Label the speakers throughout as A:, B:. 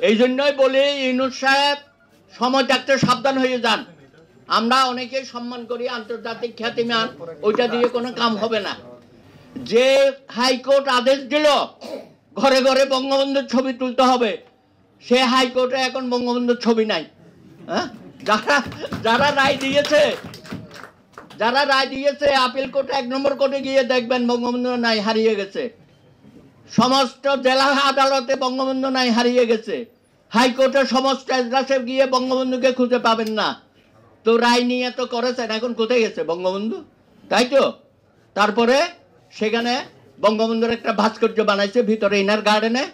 A: এই জন্যই বলি ইউনূস সাহেব সময় থাকতে সাবধান হয়ে যান। আমরা অনেকেই সম্মান করি, আন্তর্জাতিক খ্যাতিমান, ওইটা দিয়ে কোনো কাম হবে না। যে হাইকোর্ট আদেশ দিল ঘরে ঘরে বঙ্গবন্ধুর ছবি তুলতে হবে, সে হাইকোর্টে এখন বঙ্গবন্ধুর ছবি নাই। হ্যাঁ, যারা রায় দিয়েছে আপিল কোর্টে 1 নম্বর কোর্টে গিয়ে দেখবেন বঙ্গবন্ধু নাই, হারিয়ে গেছে। সমস্ত জেলা আদালতে বঙ্গবন্ধু নাই, হারিয়ে গেছে। হাইকোর্টের সমস্ত এজলাসে গিয়ে বঙ্গবন্ধুকে খুঁজে পাবেন না। তো রায় নিয়ে তো করেছেন, এখন কোথায় গেছে বঙ্গবন্ধু? তাই তো। তারপরে সেখানে বঙ্গবন্ধুর একটা ভাস্কর্য বানাইছে ভিতরে ইনার গার্ডেনে।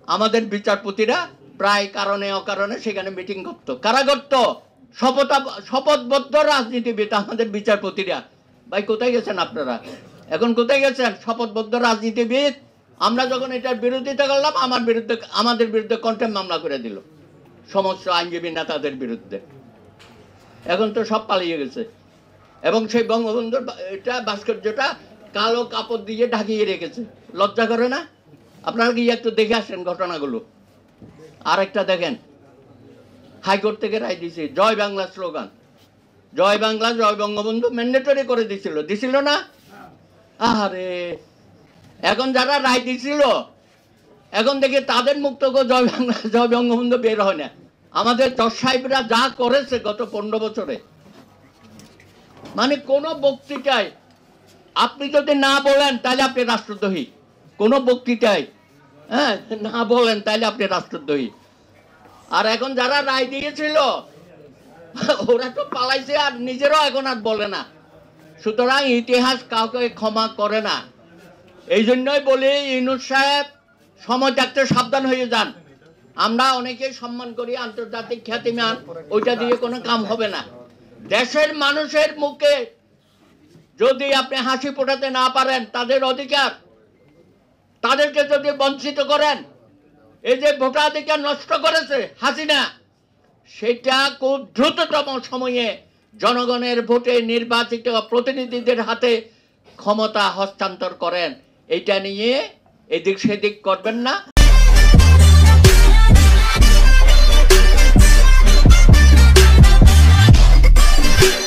A: আমাদের বিচারপতিরা প্রায় কারণে অকারণে সেখানে মিটিং করতো। কারা করতো? শপথবদ্ধ রাজনীতিবিদ আমাদের বিচারপতিরা। ভাই কোথায় গেছেন আপনারা? এখন কোথায় গেছেন শপথবদ্ধ রাজনীতিবিদ? আমরা যখন এটার বিরোধিতা করলাম, আমাদের বিরুদ্ধে কন্টেম্প মামলা করে দিল সমস্ত আইনজীবী নেতাদের বিরুদ্ধে। এখন তো সব পালিয়ে গেছে। এবং সেই বঙ্গবন্ধুর এটা ভাস্কর্যটা কালো কাপড় দিয়ে ঢাকিয়ে রেখেছে। লজ্জা করে না? আপনারা গিয়ে একটু দেখে আসেন ঘটনাগুলো। আরেকটা দেখেন, হাইকোর্ট থেকে রায় দিয়েছে জয় বাংলা স্লোগান, জয় বাংলা জয় বঙ্গবন্ধু ম্যান্ডেটরি করে দিছিল না? আরে এখন যারা রায় দিছিল, এখন দেখি তাদের মুখ থেকে জয় বাংলা জয় বঙ্গবন্ধু বের হয় না। আমাদের জজ সাহেবরা যা করেছে গত 15 বছরে, মানে কোনো বক্তৃতায় আপনি যদি না বলেন তাহলে আপনি রাষ্ট্রদ্রোহী। কোনো বক্তৃতায় না বলেন তাহলে আপনি রাষ্ট্রদ্রোহী। আর এখন যারা রায় দিয়েছিল ওরা তো পালাইছে, আর নিজেরও এখন আর বলে না। সুতরাং ইতিহাস কাউকে ক্ষমা করে না। এই জন্যই বলি ইউনূস সাহেব সময় থাকতে সাবধান হয়ে যান। আমরা অনেকেই সম্মান করি, আন্তর্জাতিক খ্যাতিমান, ওইটা দিয়ে কোনো কাম হবে না। দেশের মানুষের মুখে যদি আপনি হাসি ফোটাতে না পারেন, তাদের অধিকার, তাদেরকে যদি বঞ্চিত করেন, এই যে ভোটাধিকার নষ্ট করেছে হাসিনা, সেটা খুব দ্রুততম সময়ে জনগণের ভোটে নির্বাচিত প্রতিনিধিদের হাতে ক্ষমতা হস্তান্তর করেন। এইটা নিয়ে এদিক সেদিক করবেন না।